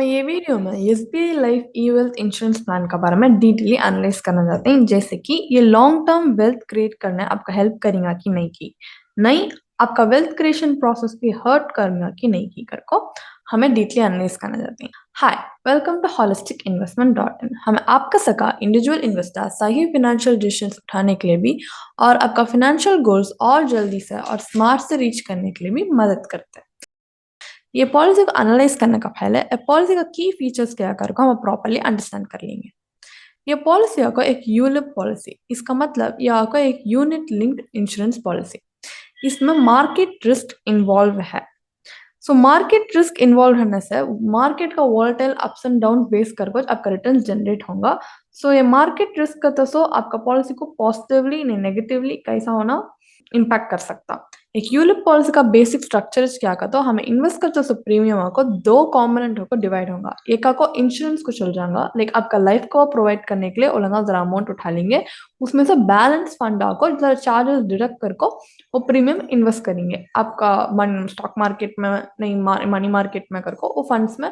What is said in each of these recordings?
ये वीडियो में SBI life e wealth insurance plan का बारे में डिटेली एनालाइज करना चाहते हैं, जैसे कि ये लॉन्ग टर्म वेल्थ क्रिएट करने में आपका हेल्प करेगा कि नहीं की नहीं, आपका वेल्थ क्रिएशन प्रोसेस भी हर्ट करेगा कि नहीं की कर को हमें डिटेली एनालाइज करना चाहते हैं। Hi, welcome to holistic investment dot in. हमें आपका सका इंडिविजुअल इन्वेस्टर सही फाइनेंशियल डिसीजंस उठाने के लिए भी और आपका फाइनेंशियल गोल्स और जल्दी से और स्मार्ट से रीच करने के लिए भी मदद करते हैं। ये पॉलिसी को एनालाइज करने का पहले पॉलिसी का की फीचर्स क्या कर को हम प्रॉपरली अंडरस्टैंड कर लेंगे। ये पॉलिसी आपको एक यूलिप पॉलिसी, इसका मतलब ये आपको एक यूनिट लिंक्ड इंश्योरेंस पॉलिसी। इसमें मार्केट रिस्क इन्वॉल्व है। सो मार्केट रिस्क इन्वॉल्व होने से मार्केट का volatile ups and down base कर कुछ आपका रिटर्न जनरेट होगा। सो ये मार्केट रिस्क का तो आपका पॉलिसी को पॉजिटिवली नहीं नेगेटिवली कैसा होना इम्पैक्ट कर सकता। एक यूलिप पॉलिसी का बेसिक स्ट्रक्चर क्या का तो हमें इन्वेस्ट करते सो प्रीमियम को दो कॉम्पोनेंट होकर डिवाइड होगा। एक को इंश्योरेंस को चल जाएगा, लाइक आपका लाइफ को प्रोवाइड करने के लिए उलंगा जरा अमाउंट उठा लेंगे, उसमें से बैलेंस फंड आको जरा चार्जेस डिडक्ट कर को वो प्रीमियम इन्वेस्ट करेंगे आपका मन स्टॉक मार्केट में नहीं, मनी मार्केट में करको वो फंड्स में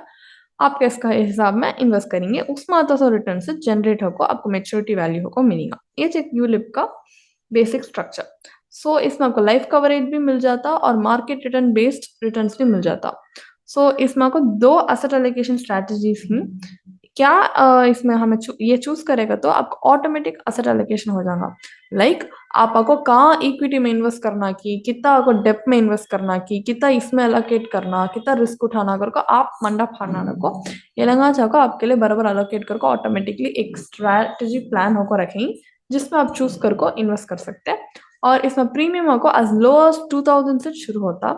आपके इसका हिसाब में इन्वेस्ट करेंगे, उसमें आता सो रिटर्न से जनरेट होकर आपको मेच्योरिटी वैल्यू होकर मिलेगा। ये एक यूलिप का बेसिक स्ट्रक्चर। सो इसमें आपको लाइफ कवरेज भी मिल जाता और मार्केट रिटर्न बेस्ड रिटर्न्स भी मिल जाता। सो इसमें आपको दो एसेट एलोकेशन स्ट्रैटेजीज ही क्या इसमें हमें ये चूज करेगा तो आपको ऑटोमेटिक एसेट एलोकेशन हो जाएगा। लाइक आपको कहाँ इक्विटी में इन्वेस्ट करना की, कितना आपको डेप्थ में इन्वेस्ट करना की, कितना इसमें एलोकेट करना, कितना रिस्क उठाना करको आप मंडा फाड़ना रखो, ये लगा चाहो आपके लिए बराबर एलोकेट करको ऑटोमेटिकली एक स्ट्रैटेजी प्लान होकर रखेंगे, जिसमें आप चूज करको इन्वेस्ट कर सकते हैं। और इसमें प्रीमियम आपको एज लो एज 2000 से शुरू होता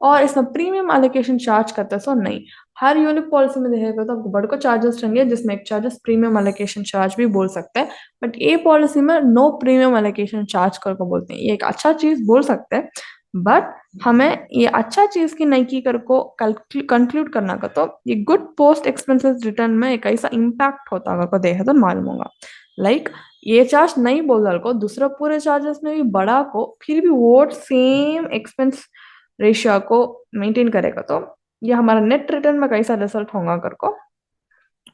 और इसमें प्रीमियम एलोकेशन चार्ज करते सो नहीं। हर यूनिट पॉलिसी में देखेगा तो आपको बड़ को चार्जेस रहेंगे, जिसमें एक चार्जेस प्रीमियम एलोकेशन चार्ज भी बोल सकते हैं, बट ये पॉलिसी में नो प्रीमियम एलोकेशन चार्ज करके बोलते हैं। ये एक अच्छा चीज बोल सकते हैं, बट हमें ये अच्छा चीज की नहीं की कर को कंक्लूड करना का तो ये गुड पोस्ट एक्सपेंसेस रिटर्न में एक ऐसा इम्पैक्ट होता है को देखा तो मालूम होगा। लाइक ये चार्ज नहीं बोल रहा को दूसरा पूरे चार्जेस में भी बड़ा को फिर भी वो सेम एक्सपेंस रेशियो को मेंटेन करेगा तो ये हमारा नेट रिटर्न में कैसा रिजल्ट होगा कर को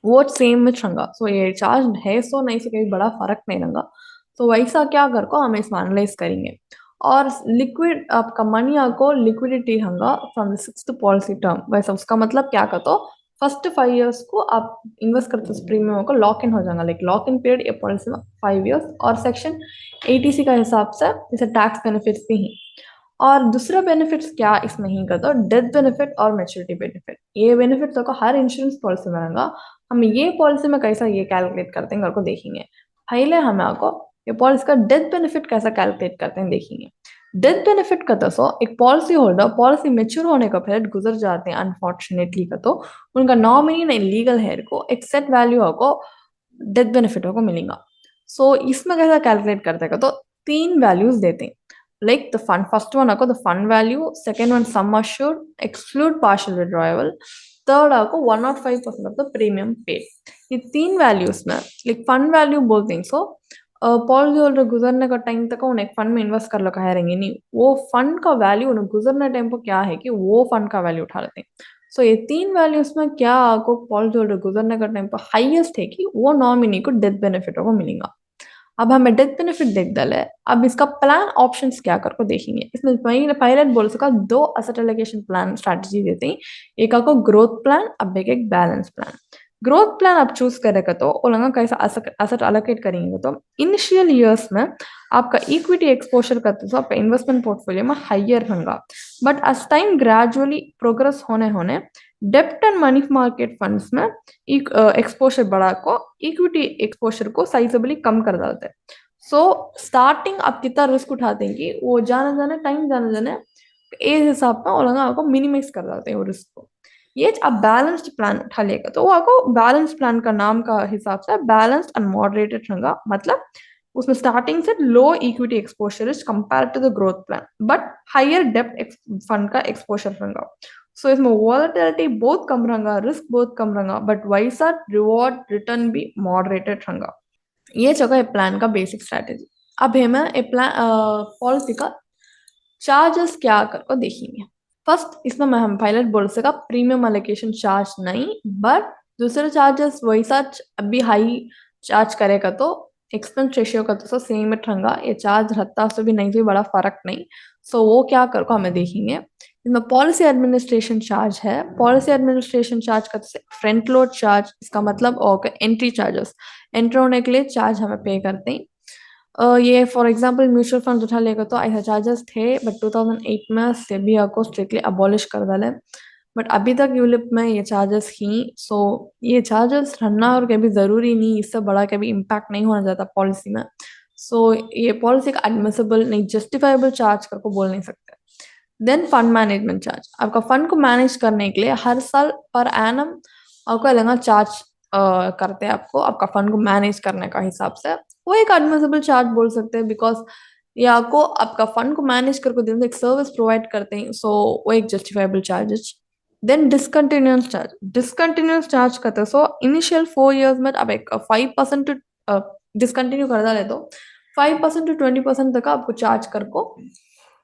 वो सेम में होगा। सो ये चार्ज है सो नहीं से कहीं बड़ा फर्क नहीं रहेगा। तो वैसा क्या कर को हम इसमें एनालाइज करेंगे। और लिक्विड आपका मनी आपको लिक्विडिटी होगा from the sixth policy term. वैसा उसका मतलब क्या कर तो फर्स्ट 5 इयर्स को आप इन्वेस्ट करते हो प्रीमियम को लॉक इन हो जाएगा, लाइक लॉक इन पीरियड ये पॉलिसी में 5 इयर्स और सेक्शन 80C का हिसाब से इसे टैक्स बेनिफिट्स भी हैं। और दूसरा बेनिफिट्स क्या इसमें ही करता है, डेथ बेनिफिट और मैच्योरिटी बेनिफिट। ये बेनिफिट तो हर इंश्योरेंस पॉलिसी में रहेगा। हम ये पॉलिसी में कैसा ये कैलकुलेट करते हैं को देखेंगे। पहले हमें आपको ये पॉलिसी का डेथ बेनिफिट कैसा कैलकुलेट करते हैं देखेंगे। डेथ बेनिफिट का तो एक पॉलिसी होल्डर पॉलिसी मेच्योर होने का पीरियड गुजर जाते हैं अनफॉर्चुनेटली का तो उनका नॉमिनी नहीं लीगल हेयर को एक सेट वैल्यू को डेथ बेनिफिट को मिलेगा। सो इसमें कैसा कैलकुलेट करते हैं तो तीन वैल्यूज देते हैं, like the fund first one the fund value, second one sum assured exclude partial withdrawal, third 105% of the premium paid। ये तीन वैल्यूज में लाइक फंड वैल्यू बोलते हैं। सो पॉलिसी होल्डर गुजरने का टाइम तक उन्हें एक फंड में इन्वेस्ट कर लो कह रहेंगे नहीं, वो फंड का वैल्यू उन्हें गुजरने टाइम पर क्या है कि वो फंड का वैल्यू उठा लेते हैं। सो ये तीन वैल्यूज में क्या आपको पॉलिसी होल्डर गुजरने का टाइम पर हाईएस्ट है कि वो नॉमिनी को डेथ बेनिफिट को मिलेगा। अब हमें डेथ बेनिफिट देख डाले, अब इसका प्लान ऑप्शंस क्या कर को देखेंगे। इसमें पायलट बोल सका दो एसेट एलोकेशन प्लान स्ट्रैटेजी देते हैं, एक आपको ग्रोथ प्लान, अब एक बैलेंस प्लान। ग्रोथ प्लान आप चूज करेगा तो उलंगा कैसा एसेट एलोकेट करेंगे तो इनिशियल ईयर्स में आपका इक्विटी एक्सपोजर करते तो आपका इन्वेस्टमेंट पोर्टफोलियो में हाइयर होगा, but as time gradually progress होने होने डेप्ट एंड मनी मार्केट फंड्स में एक्सपोजर बढ़ा को इक्विटी एक्सपोजर को साइजेबली कम कर डालते हैं। सो स्टार्टिंग आप कितना रिस्क उठाते हैं कि वो जाने जाने टाइम जाने जाने एज हिसाब में वो आपको मिनिमाइज कर डालते हैं वो रिस्क को। ये आप बैलेंस्ड प्लान उठा लेगा तो वो आपको बैलेंस प्लान का नाम का हिसाब से बैलेंस्ड एंड मॉडरेटेड होगा, मतलब उसमें स्टार्टिंग से low equity exposure is compare to the growth plan, but higher depth fund का एक्सपोजर होगा। सो इसमें वॉलेटिलिटी बहुत कम रहेगा, रिस्क बहुत कम रहेगा, बट वैसा रिवॉर्ड रिटर्न भी मॉडरेटेड रहेगा। ये जगह प्लान का बेसिक स्ट्रैटेजी। अब हमें प्लान पॉलिसी का चार्जेस क्या कर को देखेंगे। फर्स्ट इसमें मैं हम पायलट बोल सका प्रीमियम अलोकेशन चार्ज नहीं, बट दूसरे चार्जेस वैसा अभी हाई चार्ज करेगा तो एक्सपेंस रेशियो का तो सेम इट रहेगा, ये चार्ज रहता तो भी नहीं भी बड़ा फर्क नहीं। सो वो क्या कर को हमें देखेंगे। इसमें पॉलिसी एडमिनिस्ट्रेशन चार्ज है। पॉलिसी एडमिनिस्ट्रेशन चार्ज का फ्रंट लोड चार्ज, इसका मतलब ओके एंट्री चार्जेस, एंटर होने के लिए चार्ज हमें पे करते हैं। ये फॉर एग्जांपल म्यूचुअल फंड उठा लेगा तो ऐसा चार्जेस थे, बट 2008 में सेबी को स्ट्रिक्टली अबॉलिश कर डाले, बट अभी तक यूलिप में ये चार्जेस ही। सो ये चार्जेस रहना और कभी ज़रूरी नहीं, इससे बड़ा कभी इम्पैक्ट नहीं होना चाहता पॉलिसी में। सो ये पॉलिसी का एडमिसिबल नहीं, जस्टिफाइबल चार्ज करके बोल नहीं सकते। देन फंड मैनेजमेंट चार्ज, आपका फंड को मैनेज करने के लिए हर साल पर एनम आपको अलग चार्ज करते हैं आपको, आपका फंड को मैनेज करने का हिसाब से। वो एक एडमिसिबल चार्ज बोल सकते हैं, बिकॉज ये आपको आपका फंड को मैनेज करके दिन एक सर्विस प्रोवाइड करते हैं, सो वो एक justifiable charges. Then discontinuance charge, discontinuance charge करते हैं सो इनिशियल 4 years में आप एक 5% डिसकंटिन्यू कर डाले तो 5% to 20% तक आपको चार्ज कर को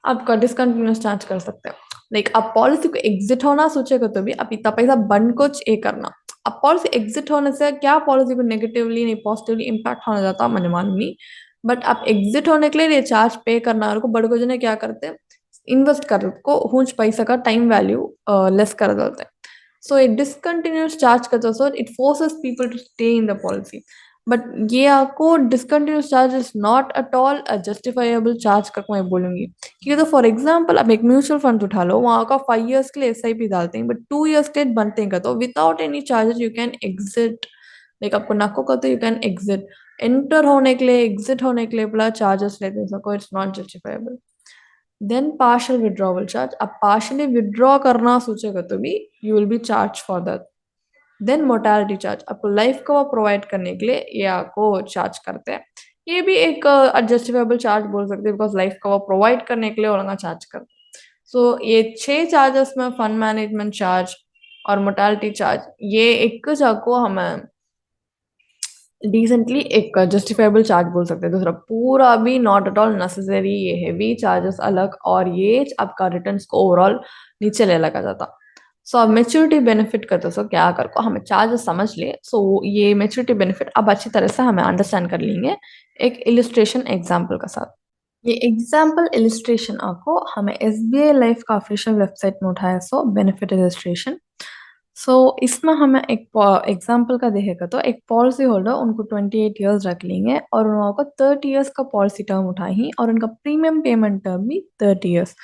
आपका डिसकंटिन्यूस चार्ज कर सकते हैं। लाइक आप पॉलिसी को एग्जिट होना सोचेगा तो भी आप इतना पैसा बंद को ये करना, अब पॉलिसी एग्जिट होने से क्या पॉलिसी को नेगेटिवली नहीं पॉजिटिवली इम्पैक्ट होना जाता मैंने मालूम नहीं, बट आप एग्जिट होने के लिए ये चार्ज पे करना और को बड़े को जने क्या करते हैं इन्वेस्ट कर को हुंच पैसा का टाइम वैल्यू लेस कर देते हैं। सो ये डिसकंटिन्यूस चार्ज करते so it forces people to stay in the policy, but ये आपको discontinuance charge is not at all a justifiable charge करके मैं बोलूंगी। क्योंकि तो फॉर एग्जाम्पल आप एक म्यूचुअल फंड उठा लो, वहाँ का 5 years के लिए SIP डालते हैं, बट 2 years के लिए बनते हैं तो without any charges you can exit. Like आपको नको का तो यू कैन एग्जिट, एंटर होने के लिए एग्जिट होने के लिए बड़ा चार्जेस लेते हैं सको, it's not justifiable. Then partial withdrawal charge, आप पार्शियली विड्रॉ करना सोचेगा तो भी you will be charge for that. Then mortality charge, आपको लाइफ कवर प्रोवाइड करने के लिए ये आपको चार्ज करते हैं, ये भी एक जस्टिफाइबल चार्ज बोल सकते हैं, बिकॉज लाइफ कवर प्रोवाइड करने के लिए उन्होंने चार्ज करते हैं। सो ये 6 चार्जेस में फंड मैनेजमेंट चार्ज और मोर्टालिटी चार्ज, ये एक को हमें डिसेंटली एक जस्टिफाइबल चार्ज बोल सकते हैं। दूसरा पूरा भी नॉट एट ऑल नेसेसरी, ये हैवी चार्जेस अलग, और ये आपका रिटर्न्स को ओवरऑल नीचे ले लगा जाता। सो अब मेच्योरिटी बेनिफिट करते सो क्या कर को हमें चार्जेस समझ ले, सो ये मेच्योरिटी बेनिफिट अब अच्छी तरह से हमें अंडरस्टैंड कर लेंगे एक इलिस्ट्रेशन एग्जाम्पल के साथ। ये एग्जाम्पल इलिस्ट्रेशन आपको हमें SBI लाइफ का ऑफिशियल वेबसाइट में उठाया सो बेनिफिट इलिस्ट्रेशन। सो इसमें हमें एक एग्जाम्पल का देखेगा तो एक पॉलिसी होल्डर उनको 28 years रख लेंगे और उनको 30 years का पॉलिसी टर्म उठाई और उनका प्रीमियम पेमेंट टर्म भी 30 years।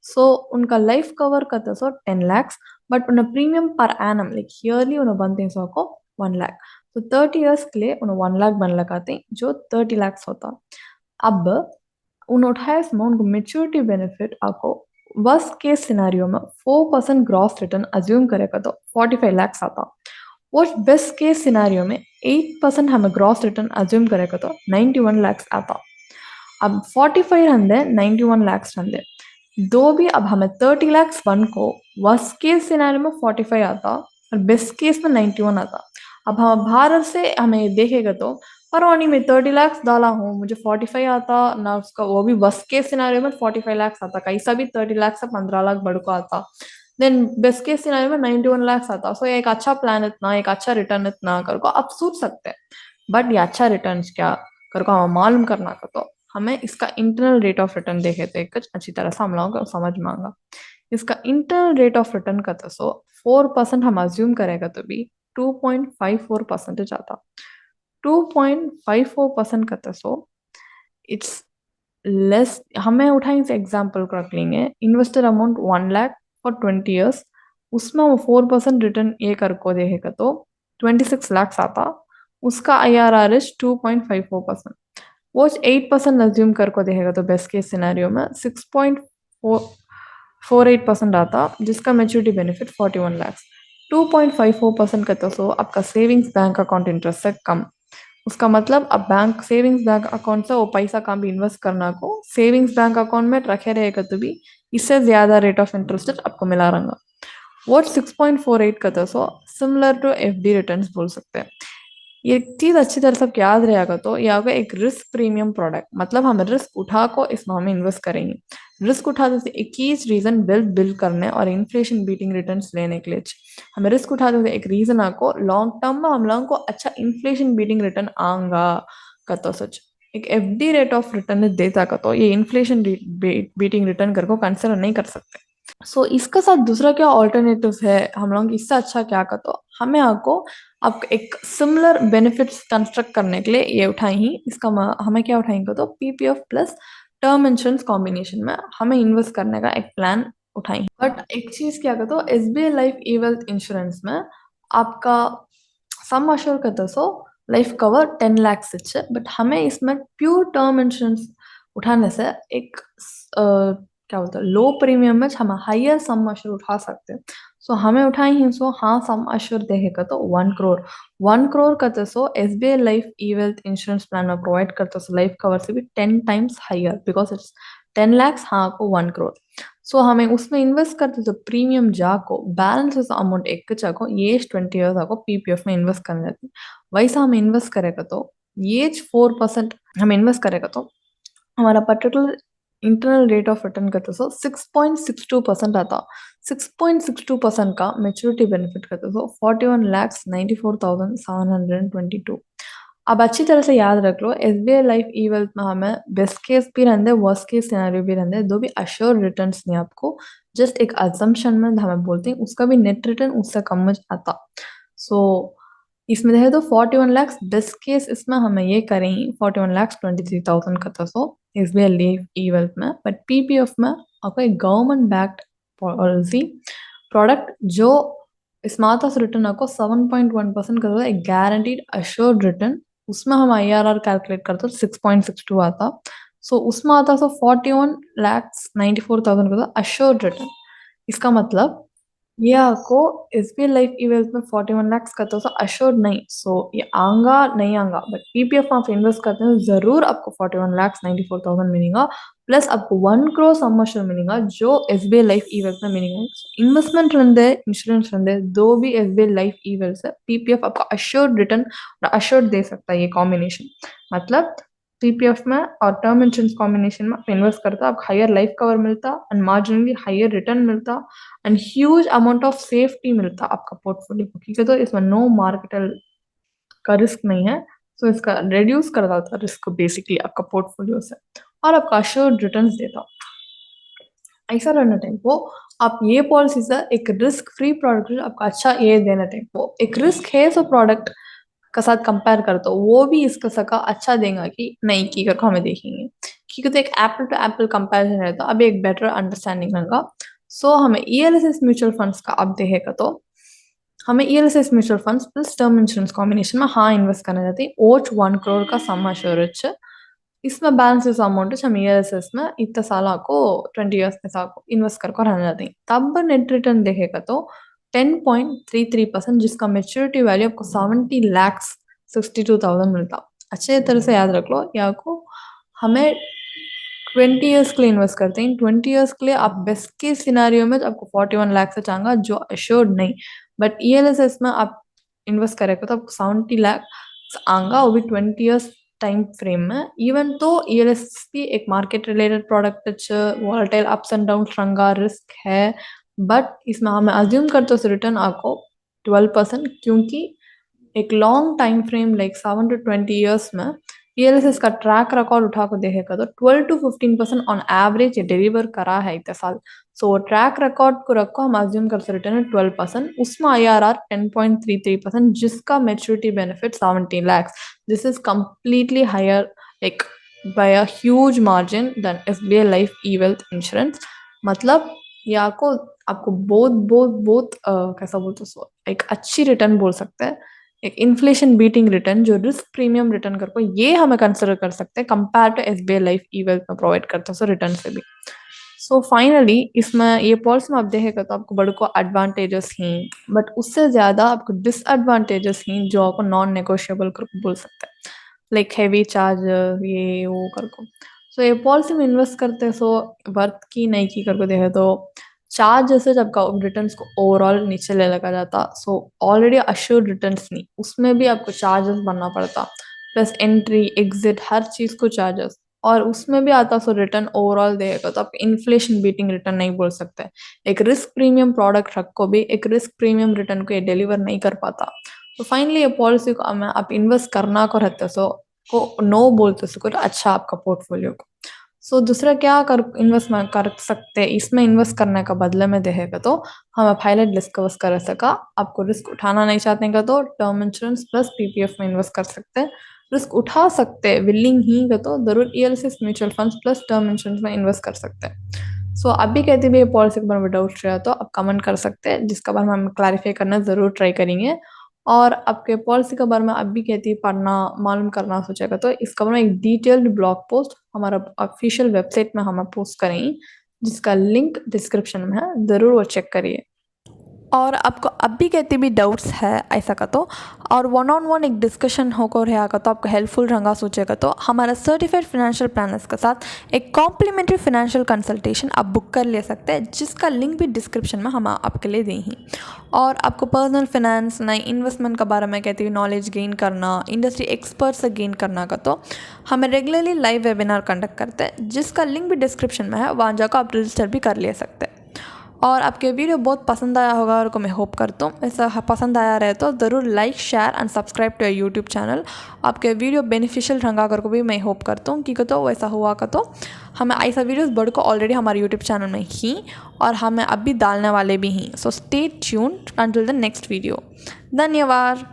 सो उनका लाइफ कवर करता सो 10 lakhs, बट उन्हें premium per annum like yearly उन्हें बनते हैं सो को 1 lakh। तो 30 years के लिए उन्हें 1 lakh बन लगाते हैं जो 30 lakhs होता। अब उन 28 में उनको मेच्योरिटी बेनिफिट आपको वर्स्ट केस सिनेरियो में 4% ग्रॉस रिटर्न अज्यूम करेगा तो 45 lakhs आता। और बेस्ट केस सिनेरियो में 8% हमें ग्रॉस रिटर्न अज्यूम करेगा तो 91 lakhs आता। अब 45 हंदे 91 lakhs हंदे दो भी, अब हमें 30 lakhs वन को वर्स्ट केस सिनेरियो में 45 आता और बेस्ट केस में 91 आता। अब हम बाहर से हमें देखेगा तो परवानी में 30 lakhs डाला हूँ, मुझे 45 आता ना, उसका वो भी वर्स्ट केस सिनेरियो में 45 lakhs आता, कैसा भी 30 lakhs से 15 लाख बढ़ को आता। देन बेस्ट केस सिनेरियो में 91 lakhs आता। सो एक अच्छा प्लान इतना, एक अच्छा रिटर्न इतना कर को आप सोच सकते हैं, बट ये अच्छा रिटर्न क्या कर को हमें मालूम करना का तो हमें इसका इंटरनल रेट ऑफ रिटर्न देखे थे कुछ अच्छी तरह से हम लोगों को समझ मांगा। इसका इंटरनल रेट ऑफ रिटर्न का तो सो 4% हम अज्यूम करेगा तो भी 2.54% आता। 2.54% का तो सो इट्स लेस। हमें उठाएंगे से एग्जाम्पल को रख लेंगे, investor amount 1 lakh for 20 years, उसमें वो 4% रिटर्न ये कर को देखेगा तो 26 lakhs आता। उसका IRR इज 2.54%। वो 8% अज्यूम कर को देखेगा तो बेस्ट केस सिनेरियो में 6.48% आता, जिसका मेच्योरिटी बेनिफिट 41 lakhs। 2.54% का तो सो आपका सेविंग्स बैंक अकाउंट इंटरेस्ट से कम। उसका मतलब अब बैंक सेविंग्स बैंक अकाउंट से वो पैसा कहाँ भी इन्वेस्ट करना को सेविंग्स बैंक अकाउंट में रखे रहेगा तो भी इससे ज्यादा रेट ऑफ इंटरेस्ट आपको मिला रहेगा। वो 6.48 का तो so similar to FD returns बोल सकते हैं। ये चीज़ अच्छी तरह से याद रहेगा तो ये आपका एक रिस्क प्रीमियम प्रोडक्ट मतलब हम रिस्क उठा को इसमें हम इन्वेस्ट करेंगे रिस्क उठाते थे एक ही रीजन बिल्ड बिल्ड करने और इन्फ्लेशन बीटिंग रिटर्न्स लेने के लिए हमें रिस्क उठाते थे एक रीजन आपको लॉन्ग टर्म में हम लोगों को अच्छा इन्फ्लेशन बीटिंग रिटर्न आऊंगा का तो सच एक एफडी रेट ऑफ रिटर्न देता का तो ये इन्फ्लेशन बीटिंग रिटर्न कर को कंसिडर नहीं कर सकते सो इसका साथ दूसरा क्या ऑल्टरनेटिव है हम लोग इससे अच्छा क्या कर तो हमें आपको एक सिमिलर बेनिफिट्स कंस्ट्रक्ट करने के लिए ये उठाई ही हमें क्या उठाएंगे तो PPF plus term insurance combination में हमें इन्वेस्ट करने का एक प्लान उठाई बट एक चीज क्या कहते हो SBI life e wealth insurance में आपका सम अश्योर करते so life cover 10 lakh but हमें इसमें प्योर टर्म इंश्योरेंस उठाने से एक क्या बोलते हैं लो प्रीमियम में हम हायर सम अश्योर उठा सकते हैं सो हमें उठाई ही सो हाँ सम अश्योर देखेगा तो 1 करोड़ करते so SBI life e wealth insurance plan में प्रोवाइड करते सो लाइफ कवर से भी 10 times higher because it's 10 lakhs हाँ को 1 करोड़ सो हमें उसमें इन्वेस्ट करते तो प्रीमियम जाको बैलेंस अमाउंट एक जाको एज 20 years आको पीपीएफ में इन्वेस्ट करने जाती वैसा हम इन्वेस्ट करेगा तो एज 4% हम इन्वेस्ट करेगा तो हमारा particular internal rate of return करते सो 6.62% आता 6.62% का मेच्योरिटी बेनिफिट करते सो 41,94,722 अब अच्छी तरह से याद रख लो एसबीआई लाइफ ई वेल्थ में हमें बेस्ट केस भी रहते वर्स्ट केस सिनेरियो भी रहते दो भी अश्योर रिटर्न्स नहीं आपको जस्ट एक अजम्पशन में हमें बोलते हैं उसका भी नेट रिटर्न उससे कम आता सो इसमें है तो 41 lakhs बेस्ट केस इसमें हमें ये करेंगे 41,23,000 का था सो एसबीआई लाइफ ई वेल्थ में बट पीपीएफ में आपका एक गवर्नमेंट बैक्ड पॉलिसी प्रोडक्ट जो इसमें आता रिटर्न आपको 7.1% का एक गारंटीड अश्योर्ड रिटर्न उसमें हम आईआरआर कैलकुलेट करते 6.62 आता सो उसमें आता 41,94,000 का अश्योर्ड रिटर्न इसका मतलब ये आपको एसबीआई लाइफ ई वेल्थ में 41 lakhs का तो अश्योर्ड नहीं सो ये आंगा नहीं आंगा बट पीपीएफ में आप इन्वेस्ट करते हैं जरूर आपको 41,94,000 मिलेगा प्लस आपको 1 करोड़ सम अश्योर मिलेगा जो एसबीआई लाइफ ई वेल्थ में मिलेगा इन्वेस्टमेंट रंदे इंश्योरेंस रंदे दो भी एसबीआई लाइफ ई वेल्थ से पीपीएफ आपको अश्योर्ड रिटर्न और अश्योर्ड दे सकता है ये कॉम्बिनेशन मतलब पीपीएफ में और टर्म इंश्योरेंस कॉम्बिनेशन में आप इन्वेस्ट करता आपको हायर लाइफ कवर मिलता एंड मार्जिनली हायर रिटर्न मिलता and huge amount of safety मिलता आपका पोर्टफोलियो को ठीक है तो इसमें नो मार्केटल का रिस्क नहीं है तो इसका रिड्यूस कर देता रिस्क बेसिकली आपका पोर्टफोलियो से और आपका अश्योर्ड रिटर्न देता ऐसा रहना टाइम वो आप ये पॉलिसी से एक रिस्क फ्री प्रोडक्ट आपका अच्छा ये देना टाइम वो एक रिस्क है सो प्रोडक्ट का साथ कंपेयर कर तो वो भी इसका सका अच्छा देगा कि नहीं की करके हमें देखेंगे क्योंकि तो एक एप्पल टू एप्पल कंपैरिजन रहता अभी एक बेटर अंडरस्टैंडिंग रहेगा सो हमें ईएलएसएस म्यूचुअल फंड्स का अब देखेगा तो हमें ELSS mutual funds plus term insurance combination में हाँ इन्वेस्ट करना चाहती है ओच 1 करोड़ का सम अश्योरेज इसमें बैलेंस अमाउंट हम ईएलएसएस में इतना साल को 20 years में साल इन्वेस्ट करके रहना चाहती है तब नेट रिटर्न देखेगा तो 10.33% जिसका मेच्योरिटी वैल्यू आपको 70,62,000 मिलता अच्छे तरह से याद रख लो या को हमें 20 years के लिए इन्वेस्ट करते हैं 20 years के लिए आप बेस्ट के सिनारियो में तो आपको 41 लाख से चाहूंगा जो अश्योर्ड नहीं बट ईएलएसएस में आप इन्वेस्ट करेगा तो आपको 70 लाख आऊंगा वो भी 20 years टाइम फ्रेम में इवन तो ईएलएसएस भी एक market related product volatile ups and down रंगा रिस्क है बट इसमें हमें अज्यूम करते हो रिटर्न आपको 12% क्योंकि एक long time frame like 7 to 20 years में ईएलएसएस का ट्रैक रिकॉर्ड उठा को देखेगा तो 12 to 15% ऑन एवरेज डिलीवर करा है इतने साल सो ट्रैक रिकॉर्ड को रखो हम अज्यूम कर सकते हैं 12% उसमें आईआरआर 10.33% जिसका maturity benefit 70 lakhs this is completely higher like by a huge margin than SBI life e wealth insurance मतलब ये आपको बहुत बहुत बहुत कैसा बोलते सो एक अच्छी रिटर्न बोल सकते हैं एक इन्फ्लेशन बीटिंग रिटर्न जो रिस्क प्रीमियम रिटर्न कर को ये हमें कंसिडर कर सकते हैं compare to SBI life e wealth में प्रोवाइड करता है सो रिटर्न से भी सो फाइनली इसमें ये पॉलिसी में आप देखेगा तो आपको बड़े को एडवांटेजेस ही बट उससे ज्यादा आपको डिसएडवांटेजेस ही जो आपको नॉन नेगोशिएबल कर बोल सकते हैं लाइक हैवी चार्ज ये वो कर को सो ये पॉलिसी में इन्वेस्ट करते हैं सो वर्थ की नहीं की कर को देखे तो चार्ज से आपका रिटर्न्स को ओवरऑल नीचे ले लगा जाता, सो ऑलरेडी अश्योर्ड रिटर्न्स नहीं, उसमें भी आपको चार्जेस भरना पड़ता, प्लस एंट्री एग्जिट हर चीज़ को चार्जेस, और उसमें भी आता सो रिटर्न ओवरऑल देगा, तो आप इन्फ्लेशन बीटिंग रिटर्न नहीं बोल सकते। एक रिस्क प्रीमियम प्रोडक्ट रख को भी एक रिस्क प्रीमियम रिटर्न को ये डिलीवर नहीं कर पाता। तो फाइनली ये पॉलिसी को आप इन्वेस्ट करना को रहते सो को नो बोलते सो अच्छा आपका पोर्टफोलियो को। सो दूसरा क्या कर इन्वेस्टमेंट कर सकते हैं इसमें, इन्वेस्ट करने का बदले में देगा तो हम हाईलाइट डिस्कस कर सका। आपको रिस्क उठाना नहीं चाहते का तो टर्म इंश्योरेंस प्लस पीपीएफ में इन्वेस्ट कर सकते हैं। रिस्क उठा सकते हैं विलिंग ही का तो जरूर ELCS mutual funds plus term insurance में इन्वेस्ट कर सकते हैं। सो आप भी कहते भी पॉलिसी के बारे में डाउट रहा तो आप कमेंट कर सकते हैं, जिसका बारे में हम क्लैरिफाई करना ज़रूर ट्राई करेंगे। और आपके पॉलिसी के बारे में अब भी कहती पढ़ना मालूम करना सोचेगा तो इसका बारे में एक डिटेल्ड ब्लॉग पोस्ट हमारा ऑफिशियल वेबसाइट में हम पोस्ट करेंगे, जिसका लिंक डिस्क्रिप्शन में है, ज़रूर वो चेक करिए। और आपको अब भी कहते भी डाउट्स है ऐसा का तो, और वन ऑन वन एक डिस्कशन होकर रहेगा तो आपको हेल्पफुल रहेगा सोचेगा तो हमारा सर्टिफाइड फाइनेंशियल प्लानर्स के साथ एक कॉम्प्लीमेंट्री फाइनेंशियल कंसल्टेशन आप बुक कर ले सकते हैं, जिसका लिंक भी डिस्क्रिप्शन में हम आपके लिए दें ही। और आपको पर्सनल फाइनेंस नई इन्वेस्टमेंट के बारे में कहती हुई नॉलेज गेन करना, इंडस्ट्री एक्सपर्ट से गेन करना का तो हमें रेगुलरली लाइव वेबिनार कंडक्ट करते हैं, जिसका लिंक भी डिस्क्रिप्शन में है, वहाँ जाकर आप रजिस्टर भी कर ले सकते हैं। और आपके वीडियो बहुत पसंद आया होगा और को मैं होप करता हूँ ऐसा पसंद आया रहे तो ज़रूर like share and subscribe to YouTube channel. आपके वीडियो बेनिफिशियल रंगा कर को भी मैं होप करता हूँ कि तो वैसा हुआ का तो हमें ऐसा वीडियोस बढ़ को ऑलरेडी हमारे यूट्यूब चैनल में ही और हमें अब भी डालने वाले भी हैं। So stay tuned until the next video. धन्यवाद।